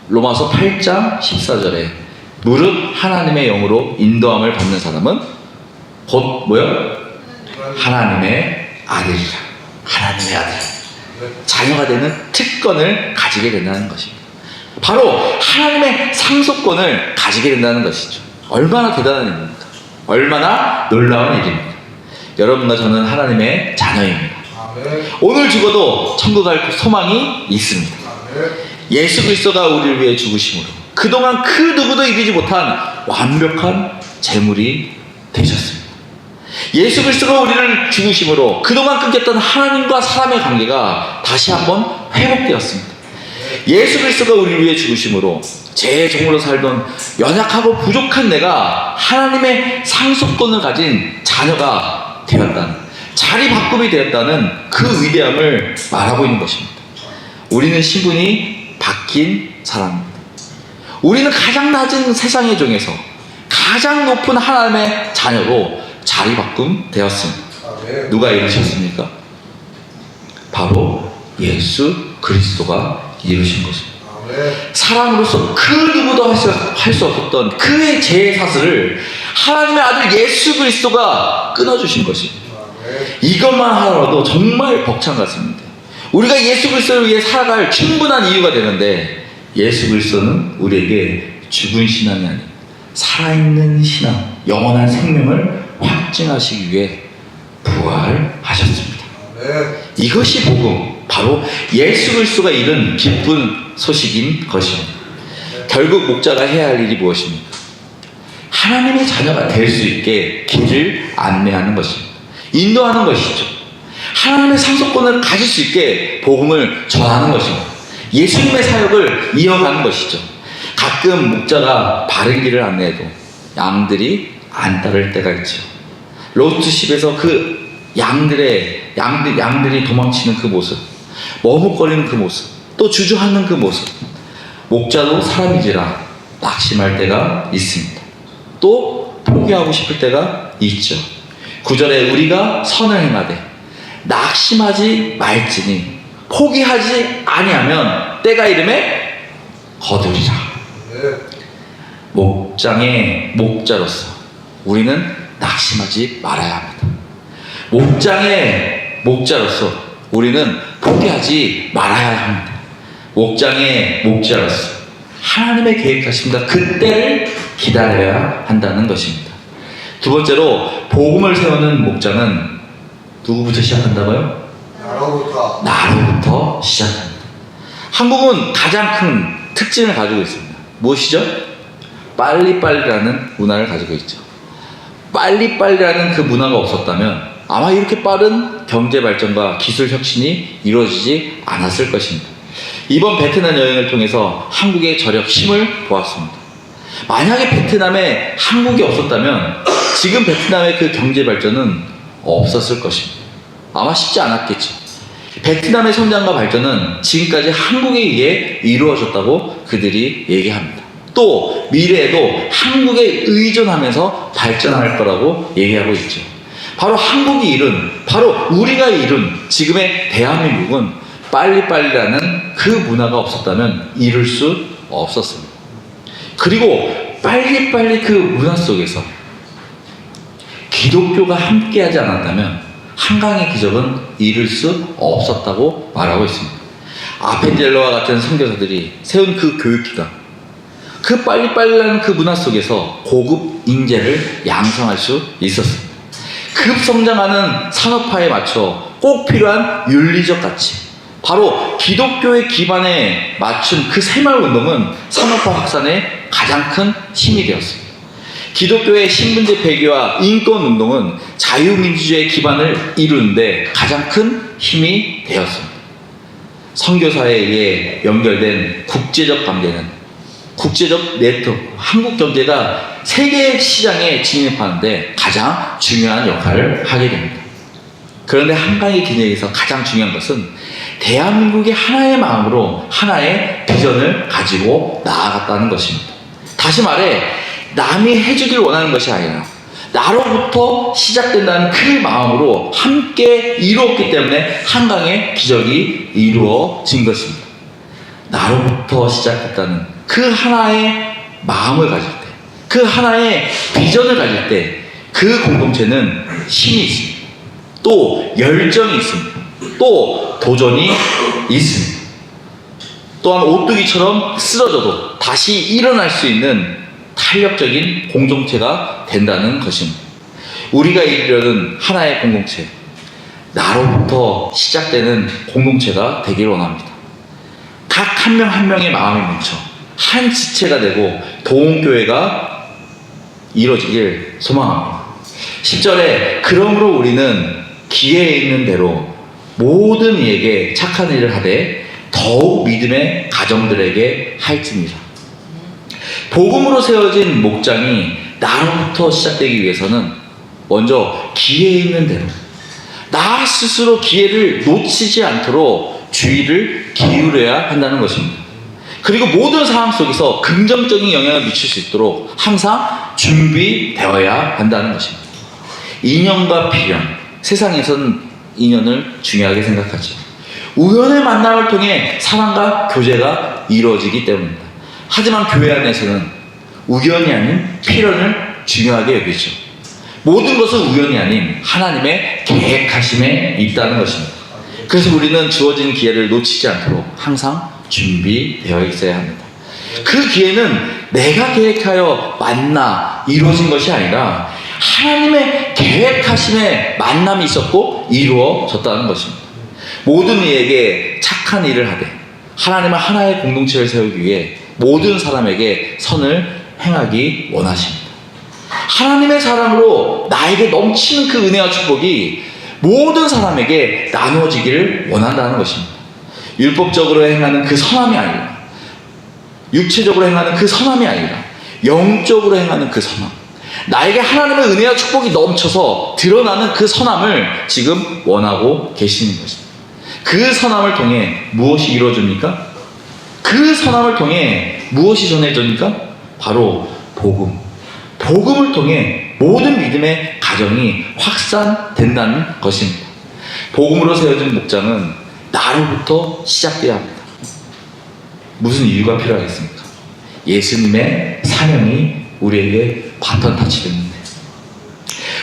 B: 로마서 8장 14절에 무릇 하나님의 영으로 인도함을 받는 사람은 곧 뭐요? 하나님의 아들이라. 하나님의 아들. 자녀가 되는 특권을 가지게 된다는 것입니다. 바로 하나님의 상속권을 가지게 된다는 것이죠. 얼마나 대단한 일입니까? 얼마나 놀라운 일입니까? 여러분과 저는 하나님의 자녀입니다. 오늘 죽어도 천국 갈 소망이 있습니다. 예수 그리스도가 우리를 위해 죽으심으로 그동안 그 누구도 이루지 못한 완벽한 제물이 되셨습니다. 예수 그리스도가 우리를 죽으심으로 그동안 끊겼던 하나님과 사람의 관계가 다시 한번 회복되었습니다. 예수 그리스도가 우리를 위해 죽으심으로 제 종으로 살던 연약하고 부족한 내가 하나님의 상속권을 가진 자녀가 되었다는, 자리 바꿈이 되었다는 그 위대함을 말하고 있는 것입니다. 우리는 신분이 바뀐 사람입니다. 우리는 가장 낮은 세상의 종에서 가장 높은 하나님의 자녀로 자리 바꿈 되었습니다. 누가 이루셨습니까? 바로 예수 그리스도가 이루신 것입니다. 사람으로서 그 누구도 할 수 없었던 그의 죄의 사슬을 하나님의 아들 예수 그리스도가 끊어주신 것입니다. 이것만 하더라도 정말 벅찬 같습니다. 우리가 예수 그리스도를 위해 살아갈 충분한 이유가 되는데, 예수 그리스도는 우리에게 죽은 신앙이 아닌 살아있는 신앙, 영원한 생명을 확증하시기 위해 부활하셨습니다. 이것이 복음, 바로 예수 그리스도가 이룬 기쁜 소식인 것입니다. 결국 목자가 해야 할 일이 무엇입니까? 하나님의 자녀가 될 수 있게 길을 안내하는 것입니다. 인도하는 것이죠. 하나님의 상속권을 가질 수 있게 복음을 전하는 것입니다. 예수님의 사역을 이어가는 것이죠. 가끔 목자가 바른 길을 안내해도 양들이 안 따를 때가 있죠. 로스트십에서 그 양들이 도망치는 그 모습, 머뭇거리는 그 모습, 또 주저하는 그 모습. 목자도 사람이지라 낙심할 때가 있습니다. 또 포기하고 싶을 때가 있죠. 9절에 우리가 선을 행하되 낙심하지 말지니 포기하지 아니하면 때가 이름에 거두리라. 목장의 목자로서 우리는 낙심하지 말아야 합니다. 목장의 목자로서 우리는 포기하지 말아야 합니다. 목장의 목자로서 하나님의 계획하십니다. 그때를 기다려야 한다는 것입니다. 두 번째로 복음을 세우는 목자는 누구부터 시작한다고요? 나로부터 시작합니다. 한국은 가장 큰 특징을 가지고 있습니다. 무엇이죠? 빨리빨리라는 문화를 가지고 있죠. 빨리빨리라는 그 문화가 없었다면 아마 이렇게 빠른 경제 발전과 기술 혁신이 이루어지지 않았을 것입니다. 이번 베트남 여행을 통해서 한국의 저력 힘을 보았습니다. 만약에 베트남에 한국이 없었다면 지금 베트남의 그 경제 발전은 없었을 것입니다. 아마 쉽지 않았겠죠. 베트남의 성장과 발전은 지금까지 한국에 의해 이루어졌다고 그들이 얘기합니다. 또 미래에도 한국에 의존하면서 발전할 거라고 얘기하고 있죠. 바로 한국이 이룬, 바로 우리가 이룬 지금의 대한민국은 빨리빨리라는 그 문화가 없었다면 이룰 수 없었습니다. 그리고 빨리빨리 그 문화 속에서 기독교가 함께하지 않았다면 한강의 기적은 이룰 수 없었다고 말하고 있습니다. 아펜젤러와 같은 선교사들이 세운 그 교육기관, 그 빨리빨리한 그 문화 속에서 고급 인재를 양성할 수 있었습니다. 급성장하는 산업화에 맞춰 꼭 필요한 윤리적 가치, 바로 기독교의 기반에 맞춘 그 새마을운동은 산업화 확산에 가장 큰 힘이 되었습니다. 기독교의 신분제 폐기와 인권운동은 자유민주주의의 기반을 이루는데 가장 큰 힘이 되었습니다. 선교사에 의해 연결된 국제적 관계는 국제적 네트워크, 한국 경제가 세계 시장에 진입하는데 가장 중요한 역할을 하게 됩니다. 그런데 한강의 기념에서 가장 중요한 것은 대한민국의 하나의 마음으로 하나의 비전을 가지고 나아갔다는 것입니다. 다시 말해 남이 해주길 원하는 것이 아니라 나로부터 시작된다는 그 마음으로 함께 이루었기 때문에 한강의 기적이 이루어진 것입니다. 나로부터 시작했다는 그 하나의 마음을 가질 때, 그 하나의 비전을 가질 때 그 공동체는 힘이 있습니다. 또 열정이 있습니다. 또 도전이 있습니다. 또한 오뚜기처럼 쓰러져도 다시 일어날 수 있는 탄력적인 공동체가 된다는 것입니다. 우리가 이루려는 하나의 공동체, 나로부터 시작되는 공동체가 되길 원합니다. 각 한 명 한 명의 마음이 뭉쳐 한 지체가 되고 도움교회가 이루어지길 소망합니다. 10절에 그러므로 우리는 기회에 있는 대로 모든 이에게 착한 일을 하되 더욱 믿음의 가정들에게 할지니라. 복음으로 세워진 목장이 나로부터 시작되기 위해서는 먼저 기회에 있는 대로 나 스스로 기회를 놓치지 않도록 주의를 기울여야 한다는 것입니다. 그리고 모든 상황 속에서 긍정적인 영향을 미칠 수 있도록 항상 준비되어야 한다는 것입니다. 인연과 필연, 세상에서는 인연을 중요하게 생각하죠. 우연의 만남을 통해 사랑과 교제가 이루어지기 때문입니다. 하지만 교회 안에서는 우연이 아닌 필연을 중요하게 여기죠. 모든 것은 우연이 아닌 하나님의 계획하심에 있다는 것입니다. 그래서 우리는 주어진 기회를 놓치지 않도록 항상 준비되어 있어야 합니다. 그 기회는 내가 계획하여 만나 이루어진 것이 아니라 하나님의 계획하심에 만남이 있었고 이루어졌다는 것입니다. 모든 이에게 착한 일을 하되 하나님은 하나의 공동체를 세우기 위해 모든 사람에게 선을 행하기 원하십니다. 하나님의 사랑으로 나에게 넘치는 그 은혜와 축복이 모든 사람에게 나누어지기를 원한다는 것입니다. 율법적으로 행하는 그 선함이 아니라, 육체적으로 행하는 그 선함이 아니라 영적으로 행하는 그 선함, 나에게 하나님의 은혜와 축복이 넘쳐서 드러나는 그 선함을 지금 원하고 계시는 것입니다. 그 선함을 통해 무엇이 이루어집니까? 그 선함을 통해 무엇이 전해집니까? 바로 복음. 복음을 통해 모든 믿음의 가정이 확산된다는 것입니다. 복음으로 세워진 목장은 나로부터 시작되어야 합니다. 무슨 이유가 필요하겠습니까? 예수님의 사명이 우리에게 바톤 타치됐는데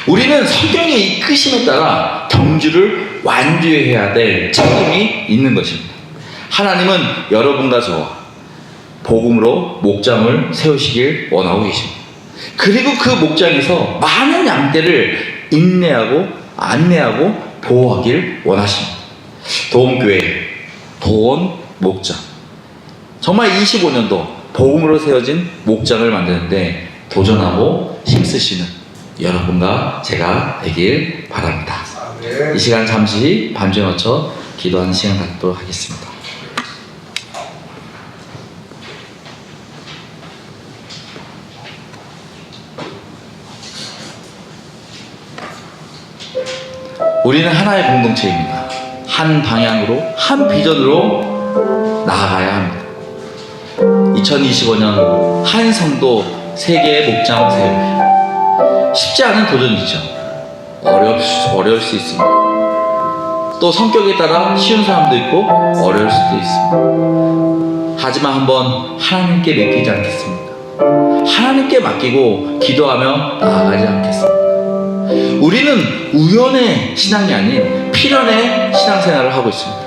B: 우리는 성경의 이끄심에 따라 경주를 완주해야 될 책임이 있는 것입니다. 하나님은 여러분과 저와 복음으로 목장을 세우시길 원하고 계십니다. 그리고 그 목장에서 많은 양떼를 인내하고 안내하고 보호하길 원하십니다. 도움교회, 도원 목장, 정말 25년도 복음으로 세워진 목장을 만드는데 도전하고 힘쓰시는 여러분과 제가 되길 바랍니다. 이 시간 잠시 반주에 맞춰 기도하는 시간 갖도록 하겠습니다. 우리는 하나의 공동체입니다. 한 방향으로, 한 비전으로 나아가야 합니다. 2025년 한 성도 세계의 목장 세우기 쉽지 않은 도전이죠. 어려울 수 있습니다. 또 성격에 따라 쉬운 사람도 있고 어려울 수도 있습니다. 하지만 한번 하나님께 맡기지 않겠습니까? 하나님께 맡기고 기도하며 나아가지 않겠습니까? 우리는 우연의 신앙이 아닌 필연의 신앙생활을 하고 있습니다.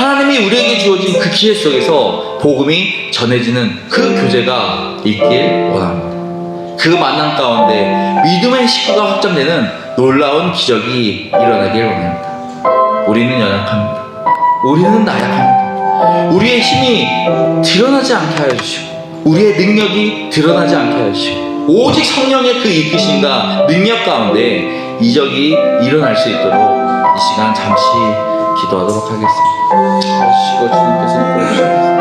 B: 하나님이 우리에게 주어진 그 기회 속에서 복음이 전해지는 그 교제가 있길 원합니다. 그 만남 가운데 믿음의 식구가 확장되는 놀라운 기적이 일어나길 원합니다. 우리는 연약합니다. 우리는 나약합니다. 우리의 힘이 드러나지 않게 하여 주시고 우리의 능력이 드러나지 않게 하여 주시고 오직 성령의 그 이끄심과 능력 가운데 이적이 일어날 수 있도록 이 시간 잠시 기도하도록 하겠습니다. 주시고 주님께서 이끌어주시겠습니다.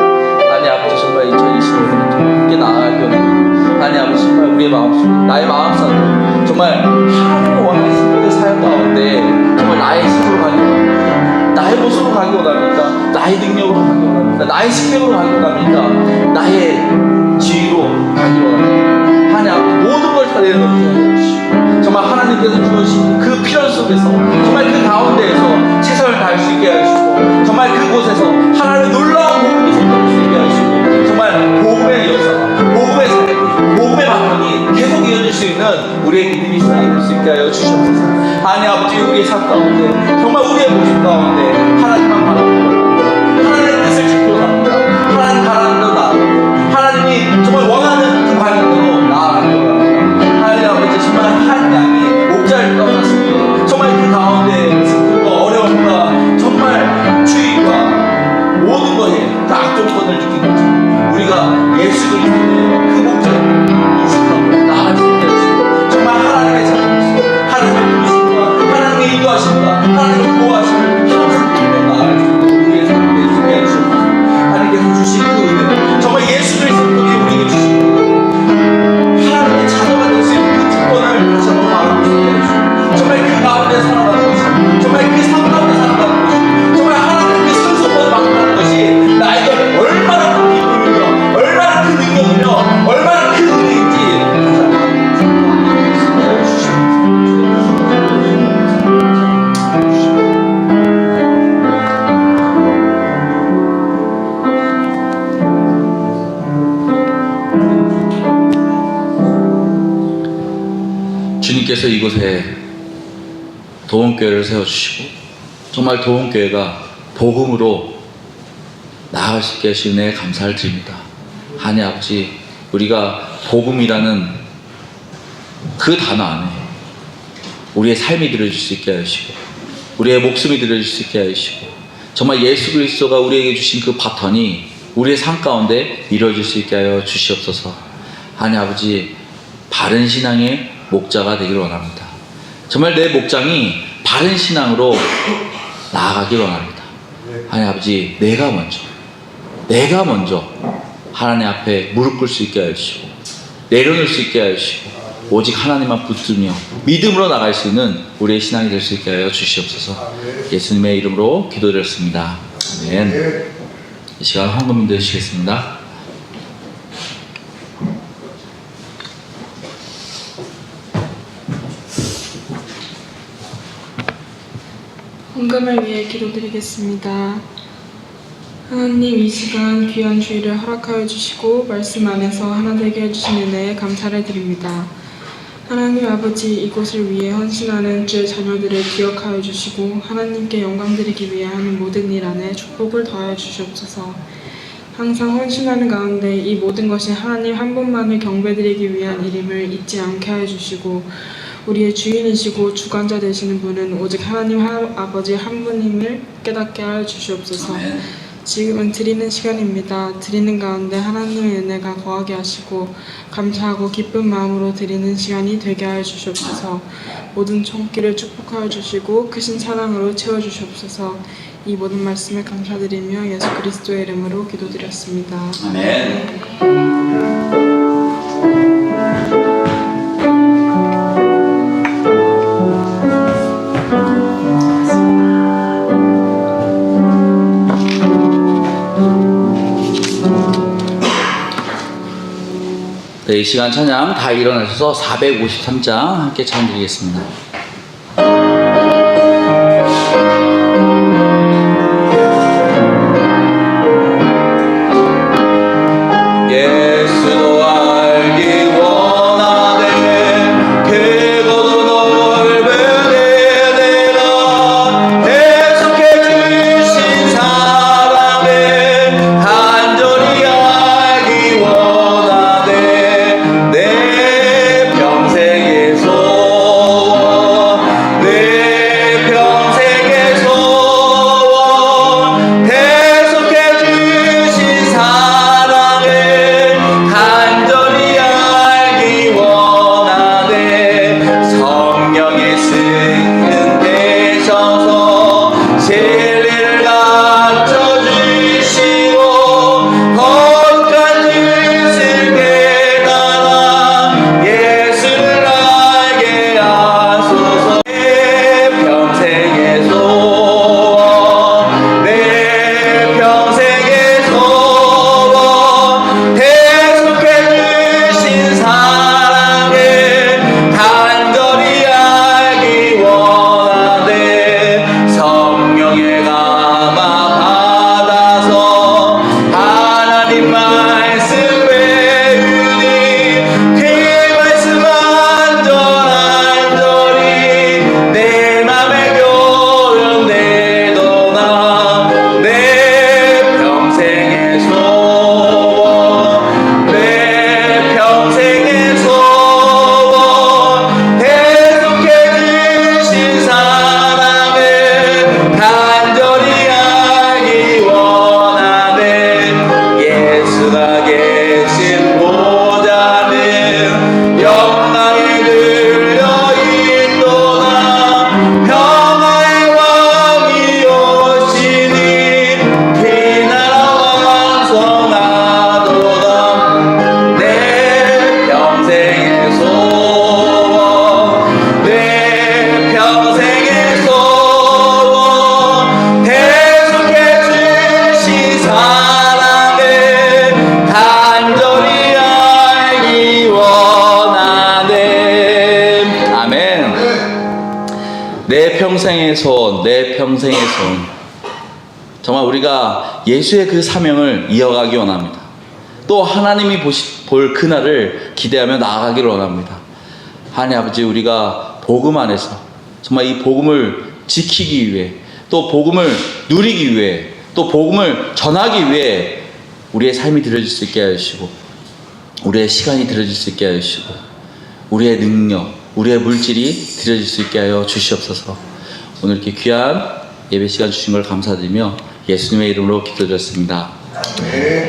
B: 하나님 아버지 정말 2025년은 함께 나아가기 원합니다. 하나님 아버지 정말 우리의 마음속 나의 마음속으로 정말 하나님을 원하시는 그 사역 가운데 정말 나의 힘으로 가기 원합니다. 나의 모습으로 가기 원합니까? 나의 능력으로 가기 원합니까? 나의 생명으로 가기 원합니까? 나의 지위로 가기 원합니다. 하나님 아버지 모든 걸 다 내려놓고 정말 하나님께서 주신 그 필연 속에서 정말 그 가운데에서 최선을 다할 수 있게 하시고 정말 그곳에서 하나님의 놀라운 복음이 생길 수 있게 하시고 정말 복음의 역사, 복음의 삶, 복음의 방향이 계속 이어질 수 있는 우리의 믿음이 시작될 수 있게 하여 주시옵소서. 하나님 아버지 우리의 삶 가운데 정말 우리의 모습 가운데 하나님만 바라보고 하나님의 뜻을 지키고 갑니다. 하나님 바라는 대로 나아가고 하나님이 정말 원하는 그 방향으로 나아가는 겁니다. 하나님 아버지 정말 한 양이 목자를 떠났습니다. 정말 그 가운데 슬픔과 어려움과 정말 주의와 모든 것에 그 악조건을 느낀 거죠. 우리가 예수 그리스도의 그 목자를 인식하고 나아갈 수 있게 하시고 정말 하나님의 자녀로서 하나님의 부르심과 하나님의 인도하심과 하나님의 보호하심을 항상 믿고 나아갈 수 있는 우리의 삶을 있게 하시옵소서. 하나님께서 주신 그 은혜 정말 예수 그리스도 통해 우리에게 주신 그 은혜 하나님의 자녀가 될 수 있는 그 특권을 다시 한번 말하고 있게 하시고 정말 그 가운데 살아가는 것이 정말 그 삶 가운데 살아가는 것이 정말 하나님의 그 선소법을 맡는 것이 나에게 얼마나 큰 기쁨이며 얼마나 큰 능력이며 얼마나 큰 은혜인지 다시 한번 주님께서 이곳에 도움교회를 세워주시고 정말 도움교회가 복음으로 나아갈 수 있게 하신 은혜에 감사를 드립니다. 하나님 아버지 우리가 복음이라는 그 단어 안에 우리의 삶이 들어질 수 있게 하시고 우리의 목숨이 들어질 수 있게 하시고 정말 예수 그리스도가 우리에게 주신 그 바턴이 우리의 삶 가운데 이루어질 수 있게 하여 주시옵소서. 하나님 아버지 바른 신앙의 목자가 되기를 원합니다. 정말 내 목장이 바른 신앙으로 나아가길 원합니다. 하나님 아버지 내가 먼저 하나님 앞에 무릎 꿇을 수 있게 하시고 내려놓을 수 있게 하시고 오직 하나님만 붙들며 믿음으로 나갈 수 있는 우리의 신앙이 될 수 있게 하여 주시옵소서. 예수님의 이름으로 기도드렸습니다. 아멘. 이 시간 헌금 드리시겠습니다.
D: 헌금을 위해 기도드리겠습니다. 하나님 이 시간 귀한 주일을 허락하여 주시고 말씀 안에서 하나 되게 해주신 은혜에 감사를 드립니다. 하나님 아버지 이곳을 위해 헌신하는 주의 자녀들을 기억하여 주시고 하나님께 영광 드리기 위해 하는 모든 일 안에 축복을 더하여 주시옵소서. 항상 헌신하는 가운데 이 모든 것이 하나님 한 분만을 경배드리기 위한 일임을 잊지 않게 하여 주시고 우리의 주인이시고 주관자 되시는 분은 오직 하나님 아버지 한 분임을 깨닫게 하여 주시옵소서. 지금은 드리는 시간입니다. 드리는 가운데 하나님의 은혜가 거하게 하시고 감사하고 기쁜 마음으로 드리는 시간이 되게 하여 주시옵소서. 모든 손길을 축복하여 주시고 크신 사랑으로 채워주시옵소서. 이 모든 말씀에 감사드리며 예수 그리스도의 이름으로 기도드렸습니다.
B: 아멘. 네, 이 시간 찬양 다 일어나셔서 453장 함께 찬양 드리겠습니다. 예수도 알기 원하네 쾌거도 넓은 은혜라 계속해 주신 사랑 소원, 내 평생의 소원. 정말 우리가 예수의 그 사명을 이어가기 원합니다. 또 하나님이 볼 그날을 기대하며 나아가기를 원합니다. 하나님 아버지, 우리가 복음 안에서 정말 이 복음을 지키기 위해, 또 복음을 누리기 위해, 또 복음을 전하기 위해 우리의 삶이 드려질 수 있게 하여 주시고, 우리의 시간이 드려질 수 있게 하여 주시고, 우리의 능력, 우리의 물질이 드려질 수 있게 하여 주시옵소서. 오늘 이렇게 귀한 예배 시간 주신 걸 감사드리며 예수님의 이름으로 기도드렸습니다.
C: 네.